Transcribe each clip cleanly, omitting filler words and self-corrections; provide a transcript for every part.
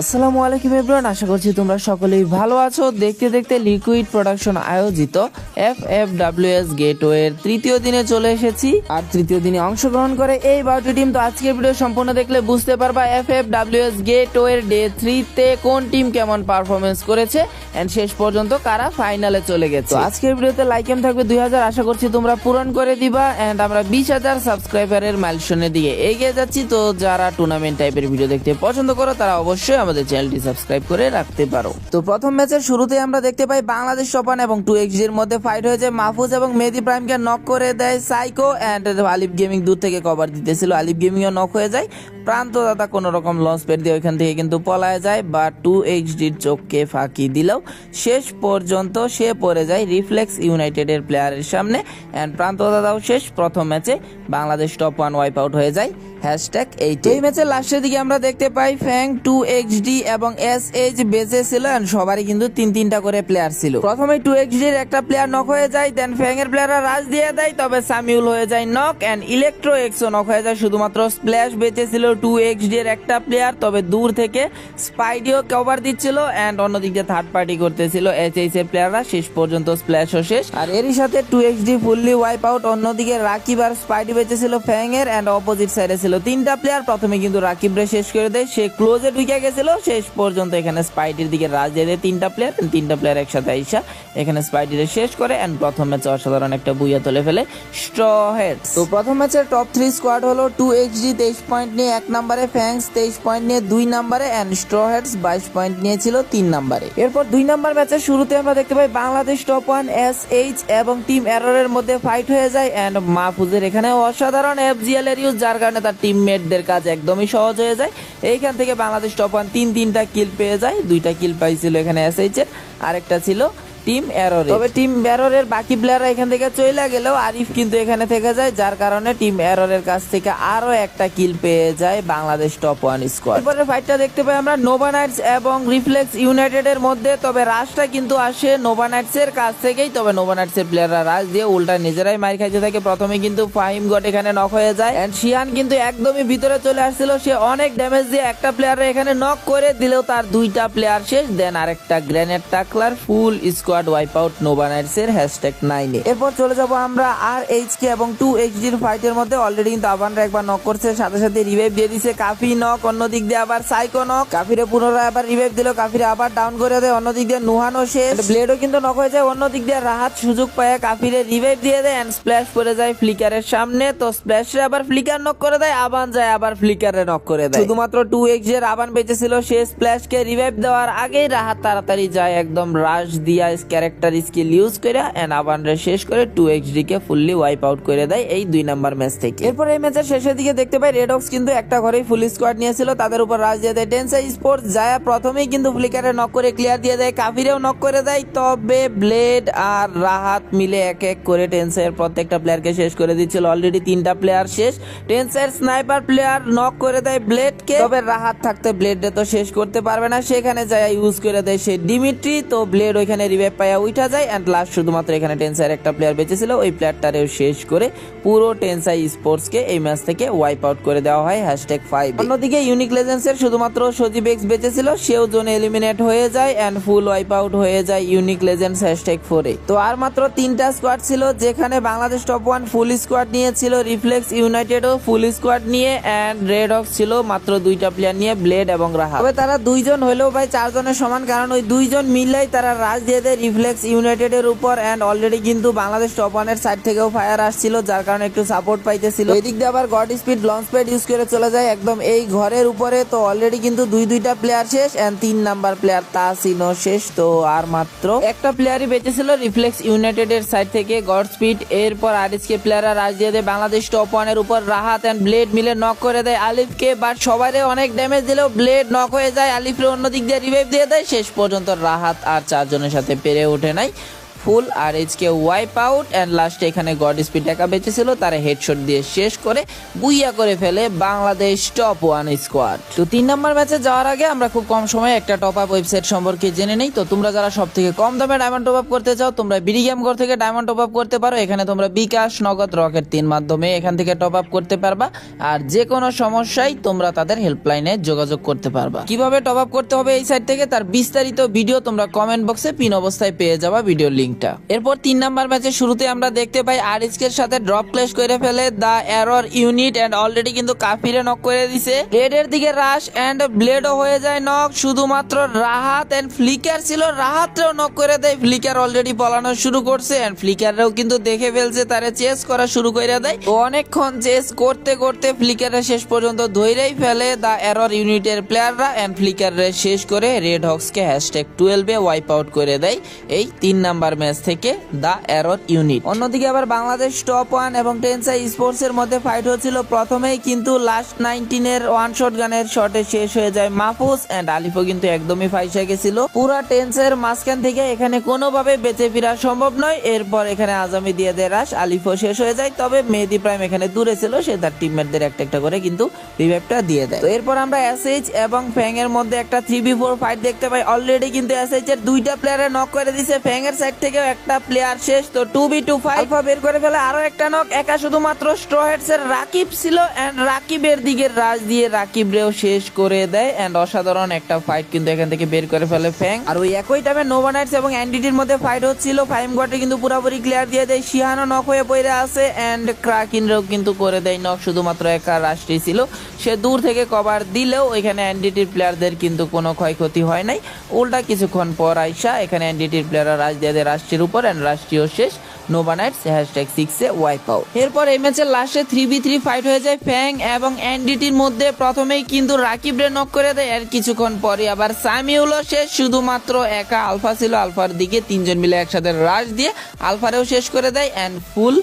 আসসালামু আলাইকুম এভরিওয়ান, আশা করছি তোমরা সকলেই ভালো আছো। দেখতে দেখতে লিকুইড প্রোডাকশন আয়োজিত FFWS গেটওয়ের তৃতীয় দিনে চলে এসেছি। আর তৃতীয় দিনে অংশগ্রহণ করে এই 12টি টিম। তো আজকের ভিডিও সম্পূর্ণ দেখলে বুঝতে পারবা FFWS গেটওয়ের ডে 3-তে কোন টিম কেমন পারফরমেন্স করেছে এন্ড শেষ পর্যন্ত কারা ফাইনালে চলে গেছে। আজকের ভিডিওতে লাইক এম থাকবে 2000, আশা করছি তোমরা পূরণ করে দিবা এন্ড আমরা 20,000 সাবস্ক্রাইবারের মাইলস্টোনের দিকে এগিয়ে যাচ্ছি। তো যারা টুর্নামেন্ট টাইপের ভিডিও দেখতে পছন্দ করো তারা অবশ্যই আমাদের চ্যানেলটি সাবস্ক্রাইব করে রাখতে পারো। তো প্রথম ম্যাচের শুরুতে আমরা দেখতে পাই বাংলাদেশ টপান এবং 2xG এর মধ্যে ফাইট হয়েছে। মাহফুজ এবং মেহেদি প্রাইমকে নক করে দেয় সাইকো এন্ড আলিফ গেমিং দূর থেকে কভার দিতেছিল, আলিফ গেমিংও নক হয়ে যায়। প্রান্তদাতা কোন রকম লঞ্চ প্যাড দিয়ে ওইখান থেকে কিন্তু পলায় যায়, বা 2xGর চোখকে ফাঁকি দিলেও শেষ পর্যন্ত সে পড়ে যায় রিফ্লেক্স ইউনাইটেডের প্লেয়ারের সামনে এন্ড প্রান্তদাতাও শেষ। প্রথম ম্যাচে বাংলাদেশ টপ 1 ওয়াইপ আউট হয়ে যায়। এই ম্যাচের লাস্টের দিকে আমরা দেখতে পাই ফ্যাং, 2xD এবং SH বেঁচে ছিল এন্ড সবারই কিন্তু 3-3টা করে প্লেয়ার ছিল। প্রথমে 2xDর একটা প্লেয়ার নক হয়ে যায়, দেন ফ্যাং এর প্লেয়াররা রাশ দিয়ে দেয়, তবে সামিউল হয়ে যায় নক এন্ড ইলেকট্রো এক্সও নক হয়ে যায়। শুধুমাত্র স্প্ল্যাশ বেঁচে ছিল 2xDর একটা প্লেয়ার, তবে দূর থেকে স্পাইডিও কভার দিচ্ছিল এন্ড অন্যদিক দিয়ে থার্ড পার্টি করতেছিল SH এর প্লেয়াররা। শেষ পর্যন্ত স্প্ল্যাশও শেষ, আর এরই সাথে 2xD ফুললি ওয়াইপ আউট। অন্যদিকে রাকিব আর স্পাইডি বেঁচে ছিল ফ্যাং এর এন্ড অপোজিট সাইডে ছিল 3টা প্লেয়ার। প্রথমে কিন্তু রাকিব রে শেষ করে দেয়, সে ক্লোজে ঢুকে গেছিল। শেষ পর্যন্ত এখানে স্পাইডির দিকে রাজ দিয়ে দেয় 3টা প্লেয়ার একসাথে আইসা এখানে স্পাইডিরে শেষ করে এন্ড প্রথম ম্যাচে অসাধারণ একটা বুইয়া তুলে ফেলে স্ট্র হেডস। তো প্রথম ম্যাচের টপ 3 স্কোয়াড হলো 2xD 23 পয়েন্ট নিয়ে 1 নম্বরে, ফ্যাংস 23 পয়েন্ট নিয়ে 2 নম্বরে এন্ড স্ট্র হেডস 22 পয়েন্ট নিয়েছিল 3 নম্বরে। এরপর 2 নম্বর ম্যাচের শুরুতে আমরা দেখতে পাই বাংলাদেশ টপ 1 SH এবং টিম এররের মধ্যে ফাইট হয়ে যায় এন্ড মাহফুজের এখানে অসাধারণ FGL এর ইউজ, যার কারণে তার টিমমেটদের কাজ একদমই সহজ হয়ে যায়। এইখান থেকে বাংলাদেশ টপ 1 3-3টা কিল পেয়ে যায়। 2টা কিল পাইছিল এখানে SH এর, আরেকটা ছিল টিম এরর। তবে টিম এররের বাকি প্লেয়াররা এখান থেকে চলে গেলেও আরিফ কিন্তু এখানে থেকে যায়, যার কারণে টিম এররের কাছ থেকে আরো একটা কিল পেয়ে যায় বাংলাদেশ টপ 1 স্কোয়াড। এরপরে ফাইটটা দেখতে পাই আমরা নোভা নাইটস এবং রিফ্লেক্স ইউনাইটেড এর মধ্যে, তবে রাশটা কিন্তু আসে নোভা নাইটস এর কাছ থেকেই। তবে নোভা নাইটস এর প্লেয়াররা রাশ দিয়ে উল্টা নিজেরাই মার খাইতে থাকে। প্রথমে কিন্তু ফাহিম গট এখানে নক হয়ে যায় এন্ড শিয়ান কিন্তু একদমই ভিতরে চলে আসছিল, সে অনেক ড্যামেজ দিয়ে একটা প্লেয়ার এখানে নক করে দিলেও তার 2টা প্লেয়ার শেষ। দেন আরেকটা গ্রেনেড টাকলার full squad wipe out Nova Knights এর #9 এ। এরপর চলে যাব আমরা RHK এবং 2xD এর ফাইটের মধ্যে। অলরেডি কিন্তু আবানরা একবার নক করছে, সাথে সাথে রিভাইভ দিয়ে দিছে কাফি নক, অন্যদিক দিয়ে আবার সাইকো নক, কাফিরে পুনরায় আবার রিভাইভ দিল, কাফিরে আবার ডাউন করে দেয়। অন্যদিক দিয়ে নুহানো শেষ, ব্লেডও কিন্তু নক হয়ে যায়। অন্যদিক দিয়ে রাহাত সুযোগ পায় কাফিরে রিভাইভ দিয়ে দেয় এন্ড স্প্ল্যাশ পড়ে যায় ফ্লিকারের সামনে। তো স্প্ল্যাশে আবার ফ্লিকার নক করে দেয়, আবান যায় আবার ফ্লিকারে নক করে দেয়। শুধুমাত্র 2xD এর আবান বেঁচে ছিল, সে স্প্ল্যাশকে রিভাইভ দেওয়ার আগেই রাহাত তাড়াতাড়ি যায় একদম রাশ দিয়া ক্যারেক্টার স্কিল ইউজ করে এন্ড আবানরে শেষ করে 2xD কে ফুললি ওয়াইপ আউট করে দেয় এই 2 নাম্বার ম্যাচ থেকে। এরপর এই ম্যাচের শেষের দিকে দেখতে পাই রেডক্স কিন্তু একটা ঘরেই ফুল স্কোয়াড নিয়েছিল, তাদের উপর রাজ দিয়ে দেয় টেনসাই স্পোর্টস। যায় প্রথমেই কিন্তু ফ্লিকারে নক করে ক্লিয়ার দিয়ে দেয়, কাফিরেও নক করে দেয়। তবে ব্লেড আর রাহাত মিলে এক এক করে টেনসাইয়ের প্রত্যেকটা প্লেয়ারকে শেষ করে দিচ্ছিল। অলরেডি 3টা প্লেয়ার শেষ। টেনসাইয়ের স্নাইপার প্লেয়ার নক করে দেয় ব্লেডকে, তবে রাহাত থাকতে ব্লেডে তো শেষ করতে পারবে না, সেখানে যায় ইউজ করে দেয় সে ডিমিট্রি। তো ব্লেড ওইখানে রিভাইভ পায় উঠা যায় এন্ড লাস্ট শুধুমাত্র এখানে টেনসাইয়ের একটা প্লেয়ার বেঁচে ছিল, ওই প্লেয়ারটারেও শেষ করে পুরো টেনসাই স্পোর্টস কে এই ম্যাচ থেকে ওয়াইপ আউট করে দেওয়া হয় #5। অন্যদিকে ইউনিক লেজেন্ডস এর শুধুমাত্র সজীব এক্স বেঁচে ছিল, সেও জোনে এলিমিনেট হয়ে যায় এন্ড ফুল ওয়াইপ আউট হয়ে যায় ইউনিক লেজেন্ডস #4 এ। তো আর মাত্র 3টা স্কোয়াড ছিল, যেখানে বাংলাদেশ টপ 1 ফুল স্কোয়াড নিয়েছিল, রিফ্লেক্স ইউনাইটেডও ফুল স্কোয়াড নিয়ে এন্ড রেড হক্স ছিল মাত্র 2টা প্লেয়ার নিয়ে, ব্লেড এবং রাহাত। তবে তারা 2 জন হলেও ভাই 4 জনের সমান, কারণ ওই 2 জন মিললেই তারা রাজ দিয়ে দেয় রিফ্লেক্স ইউনাইটেড এর উপর এন্ড অলরেডি কিন্তু বাংলাদেশ টপ 1 এর সাইড থেকেও ফায়ার আসছিল, যার কারণে একটু সাপোর্ট পাইতেছিল। এদিক দিয়ে আবার god speed launch pad use করে চলে যায় একদম এই ঘরের উপরে। তো অলরেডি কিন্তু 2টা প্লেয়ার শেষ এন্ড 3 নাম্বার প্লেয়ার তাসিনও শেষ। তো আর মাত্র একটা প্লেয়ারই বেঁচে ছিল রিফ্লেক্স ইউনাইটেড এর সাইড থেকে, গড স্পিড। এরপর আরএসকে প্লেয়াররা রাজ দিয়ে দেয় বাংলাদেশ টপ 1 এর উপর, রাহাত এন্ড ব্লেড মিলে নক করে দেয় আলিফকে, বাট সবাইরে অনেক ড্যামেজ দিলেও ব্লেড নক হয়ে যায়, আলিফের অন্যদিক দিয়ে রিভাইভ দিয়ে দেয়। শেষ পর্যন্ত রাহাত আর 4 জনের সাথে পেরে ওঠে নাই, ফুল আরএইচকে ওয়াইপ আউট এন্ড লাস্টে এখানে গড স্পিড একা বেঁচেছিল, তারা হেডশট দিয়ে শেষ করে বুইয়া করে ফেলে বাংলাদেশ টপ 1 স্কোয়াড। তো 3 নম্বর ম্যাচে যাওয়ার আগে আমরা খুব কম সময়ে একটা টপ আপ ওয়েবসাইট সম্পর্কে জেনে নেই। তো তোমরা যারা সবথেকে কম দামে ডায়মন্ড টপ আপ করতে চাও, তোমরা বিডি গেম ঘর থেকে ডায়মন্ড টপ আপ করতে পারো। এখানে তোমরা বিকাশ, নগদ, রকেট 3 মাধ্যমে এখান থেকে টপ আপ করতে পারবা। আর যে কোনো সমস্যায় তোমরা তাদের হেল্পলাইনে যোগাযোগ করতে পারবা। কিভাবে টপ আপ করতে হবে এই সাইট থেকে তার বিস্তারিত ভিডিও তোমরা কমেন্ট বক্সে পিন অবস্থায় পেয়ে যাবা ভিডিও লিংকটা। এরপর 3 নাম্বার ম্যাচের শুরুতে আমরা দেখতে পাই আরএইচকে এর সাথে ড্রপ ক্লেশ করে ফেলে দা এরর ইউনিট এন্ড অলরেডি কিন্তু কাফিরে নক করে দিছে। ব্লেডের দিকে রাশ এন্ড ব্লেডও হয়ে যায় নক, শুধুমাত্র রাহাত এন্ড ফ্লিকার ছিল, রাহাতও নক করে দেয়। ফ্লিকার অলরেডি পলানো শুরু করছে এন্ড ফ্লিকারও কিন্তু দেখে ফেলছে, তারে চেস করা শুরু করে দেয়। অনেকক্ষণ চেস করতে করতে ফ্লিকারে শেষ পর্যন্ত ধইরেই ফেলে দা এরর ইউনিটের প্লেয়াররা এন্ড ফ্লিকারে শেষ করে রেড হক্সকে #12 ওয়াইপ আউট করে দেয় এই 3 নাম্বার ম্যাচ থেকে দা এরর ইউনিট। অন্যদিকে আবার বাংলাদেশ টপ 1 এবং টেনসাই স্পোর্টস এর মধ্যে ফাইট হচ্ছিল। প্রথমেই কিন্তু লাস্ট 19 এর ওয়ান শট গানের শটে শেষ হয়ে যায় মাহফুজ এন্ড আলিফও কিন্তু একদমই ফাইসা গেছিল। পুরা টেন্সের মাঝখান থেকে এখানে কোনোভাবে বেঁচে ফেরা সম্ভব নয়। এরপর এখানে আজামি দিয়ে দেয় রাশ, আলিফও শেষ হয়ে যায়। তবে মেহেদি প্রাইম এখানে দূরে ছিল, সে তার টিমমেটদের একটা একটা করে কিন্তু রিভাইভটা দিয়ে দেয়। তো এরপর আমরা এসএইচ এবং ফ্যাং এর মধ্যে একটা 3v4 ফাইট দেখতে পাই। অলরেডি কিন্তু এসএইচ এর 2টা প্লেয়ারে নক করে দিয়েছে, ফ্যাং এর সাইড থেকেও একটা প্লেয়ার শেষ। তো 2v2 আলফা বের করে ফেলে আরো একটা নক, একা শুধুমাত্র স্ট্র হেডস এর রাকিব ছিল এন্ড রাকিবের দিকে রাশ দিয়ে রাকিব রেও শেষ করে দেয় এন্ড অসাধারণ একটা ফাইট কিন্তু এখান থেকে বের করে ফেলে ফ্যাং। আর ওই একই টাইমে নোভা নাইটস এবং এনডিটির মধ্যে ফাইট হচ্ছিল। ফাইম গটে কিন্তু পুরোপুরি ক্লিয়ার দিয়ে দেয়, শিহানো নক হয়ে পড়ে আছে এন্ড ক্রাকিনরেও কিন্তু করে দেয় নক, শুধুমাত্র একা রাশটি ছিল, সে দূর থেকে কভার দিলেও এখানে এনডিটির প্লেয়ারদের কিন্তু কোনো ক্ষয়ক্ষতি হয় নাই। উল্টা কিছুক্ষণ পর আইসা এখানে এনডিটির প্লেয়াররা রাশ দিয়ে দেয় রাশটির উপর এন্ড রাশটিও শেষ। Nova Knights #6 wipe out. এরপর এই ম্যাচের লাস্টে 3v3 ফাইট হয়ে যায় ফ্যাং এবং এনডিটির মধ্যে। প্রথমেই কিন্তু রাকিব রে নক করে দেয়, এর কিছুক্ষণ পরে আবার সামিউলও শেষ, শুধুমাত্র একা আলফা ছিল। আলফার দিকে 3জন মিলে একসাথে রাশ দিয়ে আলফারেও শেষ করে দেয় and full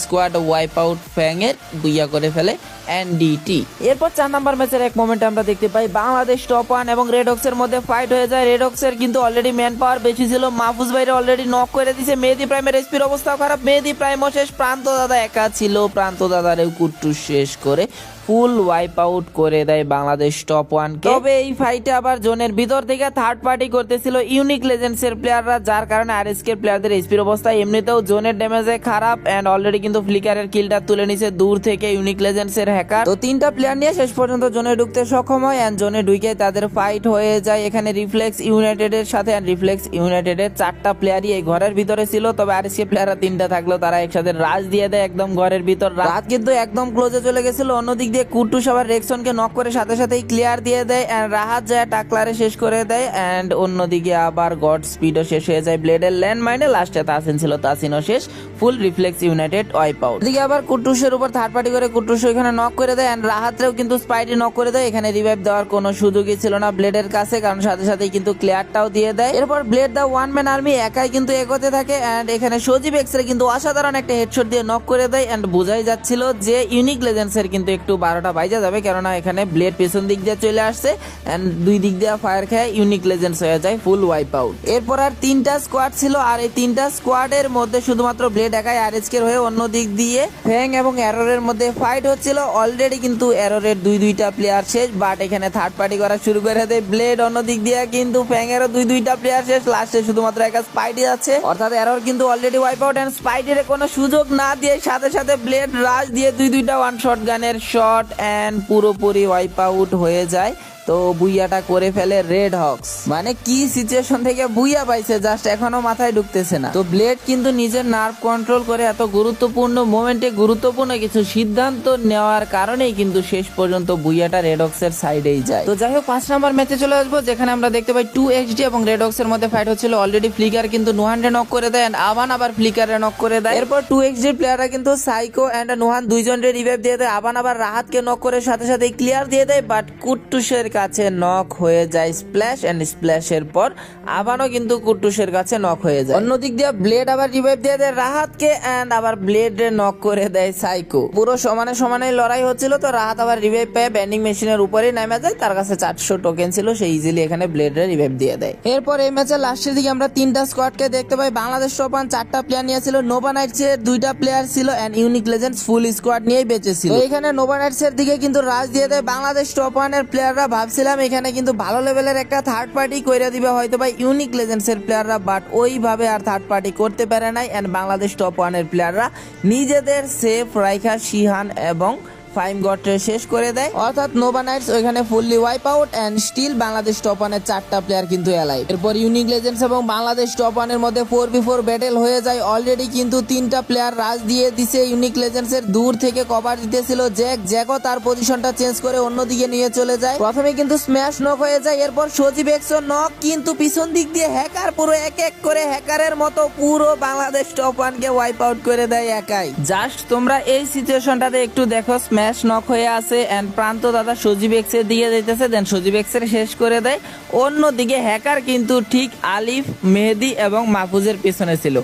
squad wipe out Fang এর বুইয়া করে ফেলে এনডিটি। এরপর 4 নাম্বার ম্যাচের এক মোমেন্ট আমরা দেখতে পাই বাংলাদেশ টপ 1 এবং রেড হক্স এর মধ্যে ফাইট হয়ে যায়। রেড হক্স এর কিন্তু অলরেডি ম্যান পাওয়ার বেশি ছিল, মাহফুজ ভাইরে অলরেডি নক করে দিয়েছে। মেহেদি প্রাইমের এসপির অবস্থা খারাপ, মেহেদি প্রাইমও শেষ। প্রান্ত দাদা একা ছিল, প্রান্ত দাদারেও কুট্টু শেষ করে ফুল ওয়াইপ আউট করে দেয় বাংলাদেশ টপ 1 কে। তবে এই ফাইটে আবার জোনের ভিতর থেকে থার্ড পার্টি করতেছিল ইউনিক লেজেন্ডস এর প্লেয়াররা, যার কারণে আরএসকে প্লেয়ারদের এসপির অবস্থা এমনিতেও জোনের ড্যামেজে খারাপ এন্ড অলরেডি কিন্তু ফ্লিকারের কিলটা তুলে নিছে দূর থেকে ইউনিক লেজেন্ডস এর হ্যাকার। তো 3টা প্লেয়ার নিয়ে শেষ পর্যন্ত জোনে ঢুকতে সক্ষম হয় এন্ড জোনে ঢুকে তাদের ফাইট হয়ে যায় এখানে রিফ্লেক্স ইউনাইটেড এর সাথে। এন্ড রিফ্লেক্স ইউনাইটেড এর 4টা প্লেয়ারই এই ঘরের ভিতরে ছিল, তবে আরএসকে প্লেয়াররা 3টা থাকলেও তারা একসাথে রাশ দিয়ে দেয় একদম ঘরের ভিতর। রাত কিন্তু একদম ক্লোজে চলে গেছিল। অন্যদিক দিয়ে কুট্টুস আবার রেক্সনকে নক করে সাথে সাথেই ক্লিয়ার দিয়ে দেয় এন্ড রাহাত যায় টাকলারে শেষ করে দেয় এন্ড অন্যদিকে আবার গড স্পিডও শেষ হয়ে যায় ব্লেডের ল্যান্ড মাইনে। লাস্টে তাসিন ছিল, তাসিনও শেষ, ফুল রিফ্লেক্স ইউনাইটেড ওয়াইপ আউট। এদিকে আবার কুট্টুসের উপর থার্ড পার্টি করে কুট্টুস এখানে নক করে দেয় এন্ড রাহাতরেও কিন্তু স্পাইডি নক করে দেয়। এখানে রিভাইভ দেওয়ার কোনো সুযোগই ছিল না ব্লেডের কাছে, কারণ সাথে সাথেই কিন্তু ক্লিয়ারটাও দিয়ে দেয়। এরপর blade the one man army একাই কিন্তু এগোতে থাকে এন্ড এখানে সজীব এক্সরে কিন্তু অসাধারণ একটা হেডশট দিয়ে নক করে দেয় এন্ড বোঝাই যাচ্ছিল যে ইউনিক লেজেন্ডস এর কিন্তু একটু 12টা বাজে যাবে, কেননা এখানে ব্লেড পেছন দিক দিয়ে চলে আসছে এন্ড দুই দিক দিয়ে ফায়ার খায় ইউনিক লেজেন্ডস হয়ে যায় ফুল ওয়াইপ আউট। এরপর আর 3টা স্কোয়াড ছিল আর এই 3টা স্কোয়াডের মধ্যে শুধুমাত্র ব্লেড একাই আরএসকে হয়ে অন্য দিক দিয়ে ফ্যাং এবং এররের মধ্যে ফাইট হচ্ছিল। অলরেডি কিন্তু এররের 2টা প্লেয়ার শেষ, বাট এখানে থার্ড পার্টি করা শুরু করে দেয় ব্লেড। অন্য দিক দিয়ে কিন্তু ফ্যাং এরও 2টা প্লেয়ার শেষ, লাস্টে শুধুমাত্র একা স্পাইডি আছে, অর্থাৎ এরর কিন্তু অলরেডি ওয়াইপ আউট এন্ড স্পাইডির কোনো সুযোগ না দিয়ে সাথে সাথে ব্লেড রাশ দিয়ে 2টা ওয়ান শট গানের শট এন্ড পুরোপুরি ওয়াইপ আউট হয়ে যায়। তো বুইয়াটা করে ফেলে রেড হক্স। মানে কি সিচুয়েশন থেকে বুইয়া পাইছে জাস্ট এখনো মাথায় ঢুকতেছে না। তো ব্লেড কিন্তু নিজের নার্ভ কন্ট্রোল করে এত গুরুত্বপূর্ণ মোমেন্টে গুরুত্বপূর্ণ কিছু সিদ্ধান্ত নেওয়ার কারণেই কিন্তু শেষ পর্যন্ত বুইয়াটা রেড হক্স এর সাইডেই যায়। তো যাই হোক 5 নাম্বার ম্যাচে চলে আসবো, যেখানে আমরা দেখতে পাই 2xd এবং রেড হক্স এর মধ্যে ফাইট হচ্ছিল। অলরেডি ফ্লিকার কিন্তু নুহানরে নক করে দেয়, আবার ফ্লিকারে নক করে দেয়। এরপর 2xd প্লেয়াররা কিন্তু সাইকো এন্ড নুহান 2জনের রিভাইভ দিয়ে দেয়, আবার রাহাতকে নক করে সাথে সাথে ক্লিয়ার দিয়ে দেয়, বাট কুট্টুসের কাছে নক হয়ে যায় স্প্ল্যাশ, এন্ড স্প্ল্যাশের পর আবারও কিন্তু কুট্টুসের কাছে নক হয়ে যায়। অন্যদিক দিয়ে ব্লেড আবার রিভাইভ দিয়ে দেয় রাহাতকে, এন্ড আবার ব্লেড নক করে দেয় সাইকো। পুরো সমানে সমানে লড়াই হচ্ছিল, তো রাহাত আবার রিভাইভ পেয়ে ব্যান্ডিং মেশিনের উপরেই নেমে যায়। তার কাছে 400 টোকেন ছিল, সে ইজিলি এখানে ব্লেডের রিভাইভ দিয়ে দেয়। এরপর এই ম্যাচের লাস্টের দিকে আমরা 3টা স্কোয়াডকে দেখতে পাই। বাংলাদেশ টপ 1 4টা প্লেয়ার নিয়েছিল, নোভা নাইটস এর 2টা প্লেয়ার ছিল, and Unique Legends full squad নিয়েই বেঁচেছিল। তো এখানে নোভা নাইটস এর দিকে কিন্তু রাজ দিয়ে দেয় বাংলাদেশ টপ 1 এর প্লেয়াররা। ভাবছিলাম এখানে কিন্তু ভালো লেভেলের একটা থার্ড পার্টি কইরা দিবে হয়তো বা ইউনিক লেজেন্ডস এর প্লেয়াররা, বাট ওইভাবে আর থার্ড পার্টি করতে পারে নাই। এন্ড বাংলাদেশ টপ 1 এর প্লেয়াররা নিজেদের সেফ রাইখা শিহান এবং ফাইম গটরে শেষ করে দেয়, অর্থাৎ নোভা নাইটস ওইখানে fully wipe out, and still Bangladesh top 1 এর 4টা প্লেয়ার কিন্তু এলাইভ। এরপর ইউনিক লেজেন্ডস এবং বাংলাদেশ টপ 1 এর মধ্যে 4v4 ব্যাটেল হয়ে যায়। অলরেডি কিন্তু 3টা প্লেয়ার রাজ দিয়ে দিছে। ইউনিক লেজেন্ডস এর দূর থেকে কভার দিতেছিল জ্যাকও তার পজিশনটা চেঞ্জ করে অন্যদিকে নিয়ে চলে যায়। প্রথমে কিন্তু স্ম্যাশ নক হয়ে যায়, এরপর সজীব এক্সো নক, কিন্তু পিছন দিক দিয়ে হ্যাকার পুরো এক এক করে হ্যাকারের মতো পুরো বাংলাদেশ টপ 1 কে ওয়াইপ আউট করে দেয় একাই। জাস্ট তোমরা এই সিচুয়েশনটাতে একটু দেখো, স্ম্যাশ নক হয়ে আছে, এন্ড প্রান্ত দাদা সজীব এক্স এর দিকে যাইতেছে, দেন সজীব এক্স এর শেষ করে দেয়। অন্যদিকে হ্যাকার কিন্তু ঠিক আলিফ, মেহেদি এবং মাহফুজের পিছনে ছিল,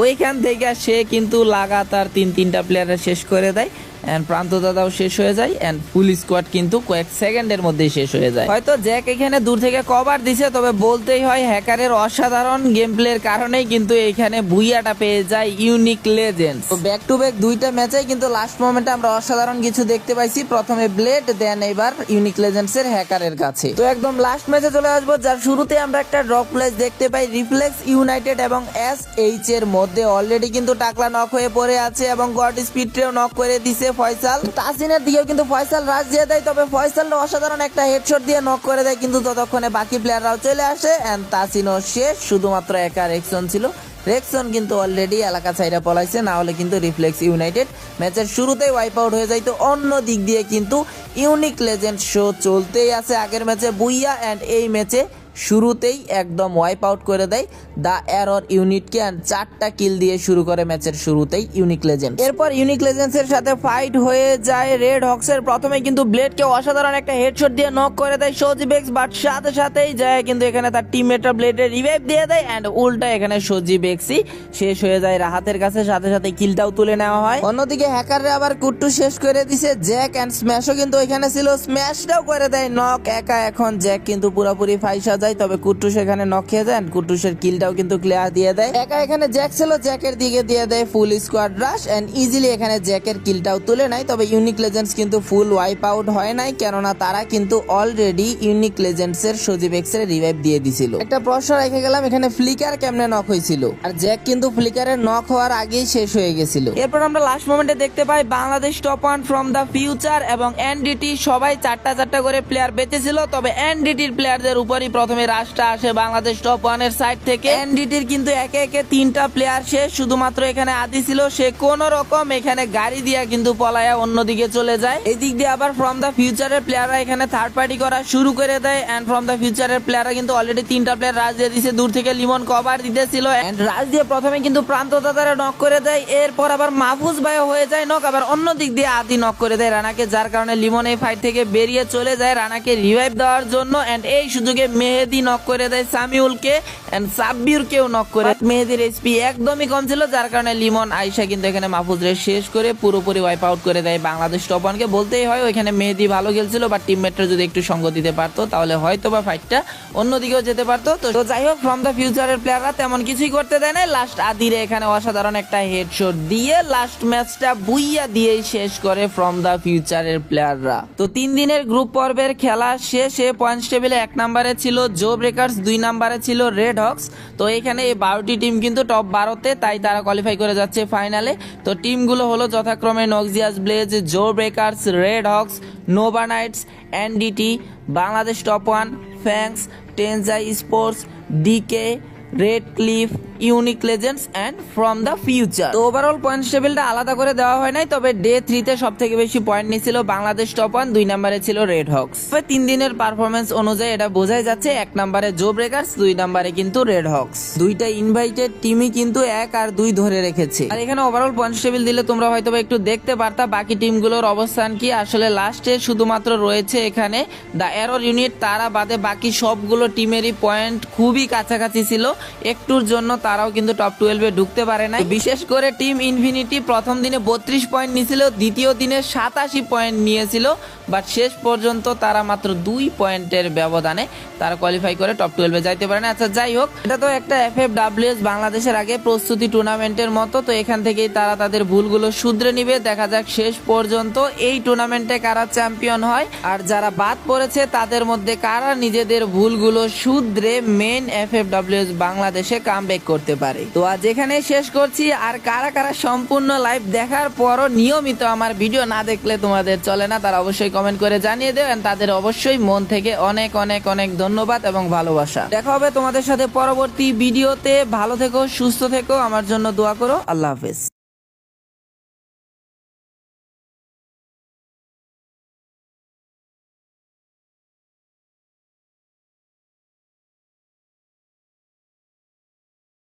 ওইখান থেকে সে কিন্তু লাগাতার 3টা প্লেয়ারের শেষ করে দেয়, এন্ড প্রান্ত দাদাও শেষ হয়ে যায়, এন্ড ফুল স্কোয়াড কিন্তু কয়েক সেকেন্ডের মধ্যেই শেষ হয়ে যায়। হয়তো জ্যাক এখানে দূর থেকে কভার দিছে, তবে বলতেই হয় হ্যাকারের অসাধারণ গেম প্লের কারণেই কিন্তু এখানে বুইয়াটা পেয়ে যায় ইউনিক লেজেন্ডস। তো ব্যাক টু ব্যাক 2টা ম্যাচেই কিন্তু লাস্ট মোমেন্টে আমরা অসাধারণ কিছু দেখতে পাইছি। প্রথমে ব্লেড, দেন এবার ইউনিক লেজেন্ডস এর হ্যাকারের কাছে। তো একদম লাস্ট ম্যাচে চলে আসবো, যার শুরুতে আমরা একটা ড্রপ প্লেস দেখতে পাই রিফ্লেক্স ইউনাইটেড এবং SH এর মধ্যে। অলরেডি কিন্তু টাকলা নক হয়ে পড়ে আছে এবং গড স্পিডও নক করে দিছে ফয়সাল। তাসিনের দিকেও কিন্তু ফয়সাল রাজ দিয়ে দেয়, তবে ফয়সাল অসাধারণ একটা হেডশট দিয়ে নক করে দেয়, কিন্তু ততক্ষণে বাকি প্লেয়াররাও চলে আসে, এন্ড তাসিনও শেষ। শুধুমাত্র একা রেক্সন ছিল, রেক্সন কিন্তু অলরেডি এলাকা ছাইরা পলাইছে, না হলে কিন্তু রিফ্লেক্স ইউনাইটেড ম্যাচের শুরুতেই ওয়াইপ আউট হয়ে যায়। তো অন্য দিক দিয়ে কিন্তু ইউনিক লেজেন্ড শো চলতেই আছে। আগের ম্যাচে বুইয়া, এন্ড এই ম্যাচে শুরুতেই একদম ওয়াইপ আউট করে দেয় দা এরর ইউনিটকে, এন্ড 4টা কিল দিয়ে শুরু করে ম্যাচের শুরুতেই ইউনিক লেজেন্ড। এরপর ইউনিক লেজেন্ডস এর সাথে ফাইট হয়ে যায় রেড হক্স এর। প্রথমে কিন্তু ব্লেডকে অসাধারণ একটা হেডশট দিয়ে নক করে দেয় সজীব এক্স, বাট সাথে সাথেই যায় কিন্তু এখানে তার টিমমেটরা ব্লেডের রিভাইভ দিয়ে দেয়, এন্ড উল্টা এখানে সজীব এক্সই শেষ হয়ে যায় রাহাতের কাছে, সাথে সাথে কিলটাও তুলে নেওয়া হয়। অন্যদিকে হ্যাকাররা আবার কুট্টু শেষ করে দিছে, জ্যাক এন্ড স্ম্যাশও কিন্তু এখানে ছিল, স্ম্যাশটাও করে দেয় নক একা। এখন জ্যাক কিন্তু পুরোপুরি ফাইসা যায়, তবে কুট্টু সেখানে নক খেয়ে দেন, কুট্টুসের কিলটাও কিন্তু ক্লিয়ার দিয়ে দেয়। একা এখানে জ্যাক ছিল, জ্যাকের দিকে দিয়ে দেয় full squad rush, and easily এখানে জ্যাকের কিলটাও তুলে নেয়। তবে ইউনিক লেজেন্ডস কিন্তু ফুল ওয়াইপ আউট হয় নাই, কেননা তারা কিন্তু অলরেডি ইউনিক লেজেন্ডস এর সজীব এক্স এর রিভাইভ দিয়ে দিছিল। একটা প্রশ্ন রেখে গেলাম, এখানে ফ্লিকার কেমনে নক হয়েছিল, আর জ্যাক কিন্তু ফ্লিকারের নক হওয়ার আগেই শেষ হয়ে গেছিল। এরপর আমরা লাস্ট মোমেন্টে দেখতে পাই Bangladesh top 1 from the future এবং এনডিটি সবাই 4টা করে প্লেয়ার বেঁচেছিল, তবে এনডিটির প্লেয়ারদের উপরই প্রথমে রাশটা আসে বাংলাদেশ টপ 1 এর সাইড থেকে। এনডিটির কিন্তু একে একে 3টা প্লেয়ার শেষ, শুধুমাত্র এখানে আদি ছিল, সে কোন রকম এখানে গাড়ি দিয়া কিন্তু পলায়া অন্যদিকে চলে যায়। এই দিক দিয়ে আবার ফ্রম দা ফিউচারের প্লেয়াররা এখানে থার্ড পার্টি করা শুরু করে দেয়, এন্ড ফ্রম দা ফিউচারের প্লেয়াররা কিন্তু অলরেডি 3টা প্লেয়ার রাজ দিয়ে দিছে, দূর থেকে লিমন কভার দিতেছিল, এন্ড রাজ দিয়ে প্রথমে কিন্তু প্রান্ত দাদারা নক করে দেয়। এরপর আবার মাহফুজ ভাই হয়ে যায় নক, আবার অন্য দিক দিয়ে আদি নক করে দেয় রানাকে, যার কারণে লিমন এই ফাইট থেকে বেরিয়ে চলে যায় রানাকে রিভাইভ দেওয়ার জন্য, এন্ড এই সুযোগে মেহেদি নক করে দেয় সামিউলকে, এন্ড সাব্বিরকেও নক করে। মেহেদির এইচপি একদমই কম ছিল, যার কারণে লিমন আইসা কিন্তু এখানে মাহফুজরে শেষ করে পুরোপুরি ওয়াইপ আউট করে দেয় বাংলাদেশ টপ 1 কে। বলতেই হয় ওইখানে মেহেদি ভালো খেলছিল, বাট টিমমেটরা যদি একটু সঙ্গ দিতে পারতো তাহলে হয়তো বা ফাইটটা অন্যদিকেও যেতে পারতো। তো যাই হোক, ফ্রম দা ফিউচারের প্লেয়াররা তেমন কিছুই করতে দেয় না, লাস্ট আদিরে এখানে অসাধারণ একটা হেডশট দিয়ে লাস্ট ম্যাচটা বুইয়া দিয়েই শেষ করে ফ্রম দা ফিউচারের প্লেয়াররা। তো 3 দিনের গ্রুপ পর্বের খেলা শেষে পয়েন্টস টেবিলে 1 নম্বরে ছিল জো ব্রেকার্স, 2 নম্বরে ছিল রেড হক্স। তো এখানে এই 12টি টিম কিন্তু টপ 12তে, তাই তারা কোয়ালিফাই করে যাচ্ছে ফাইনালে। তো টিমগুলো হলো যথাক্রমে Noxious Blaze, Jo Breakers, Red Hawks, Nova Knights, NDT, Bangladesh top 1, Fangs, Tenzai Sports, DK, Red Cliff, Unique Legends and from the future. তো ওভারঅল পয়েন্টস টেবিলটা আলাদা করে দেওয়া হয় নাই, তবে ডে 3 তে সব থেকে বেশি পয়েন্ট নিয়েছিল বাংলাদেশ টপ 1, 2 নম্বরে ছিল রেড হকস। তবে 3 দিনের পারফরমেন্স অনুযায়ী এটা বোঝাই যাচ্ছে 1 নম্বরে জো ব্রেকার্স, 2 নম্বরে কিন্তু রেড হকস। দুইটা ইনভাইটেড টিমই কিন্তু 1 আর 2 ধরে রেখেছে। আর এখানে ওভারঅল পয়েন্টস টেবিল দিলে তোমরা হয়তো একটু দেখতে পারতা বাকি টিমগুলোর অবস্থান কি। আসলে লাস্টে শুধুমাত্র রয়েছে এখানে দ্য এরর ইউনিট, তারা বাদে বাকি সবগুলো টিমেরই পয়েন্ট খুবই কাছাকাছি ছিল। একটুর জন্য তারাও কিন্তু টপ 12-এ ঢুকতে পারে না। বিশেষ করে টিম ইনফিনিটি প্রথম দিনে 32 পয়েন্ট নিয়েছিল, দ্বিতীয় দিনে 87 পয়েন্ট নিয়েছিল, বাট শেষ পর্যন্ত তারা মাত্র 2 পয়েন্টের ব্যবধানে তারা কোয়ালিফাই করে টপ 12-এ যাইতে পারে না। আচ্ছা যাই হোক, এটা তো একটা FFWS বাংলাদেশের আগে প্রস্তুতি টুর্নামেন্টের মতো, তো এখান থেকেই তারা তাদের ভুলগুলো শুধরে নিবে। দেখা যাক শেষ পর্যন্ত এই টুর্নামেন্টে কারা চ্যাম্পিয়ন হয়, আর যারা বাদ পড়েছে তাদের মধ্যে কারা নিজেদের ভুলগুলো শুধরে মেন FFWS বাংলাদেশে কামব্যাক করতে পারে। তো আজ এখানেই শেষ করছি। আর কারা কারা সম্পূর্ণ লাইভ দেখার পরও নিয়মিত আমার ভিডিও না দেখলে তোমাদের চলে না, তারা অবশ্যই কমেন্ট করে জানিয়ে দেবেন। তাদের অবশ্যই মন থেকে অনেক অনেক অনেক ধন্যবাদ এবং ভালোবাসা। দেখা হবে তোমাদের সাথে পরবর্তী ভিডিওতে। ভালো থেকো, সুস্থ থেকো, আমার জন্য দোয়া করো। আল্লাহ হাফেজ।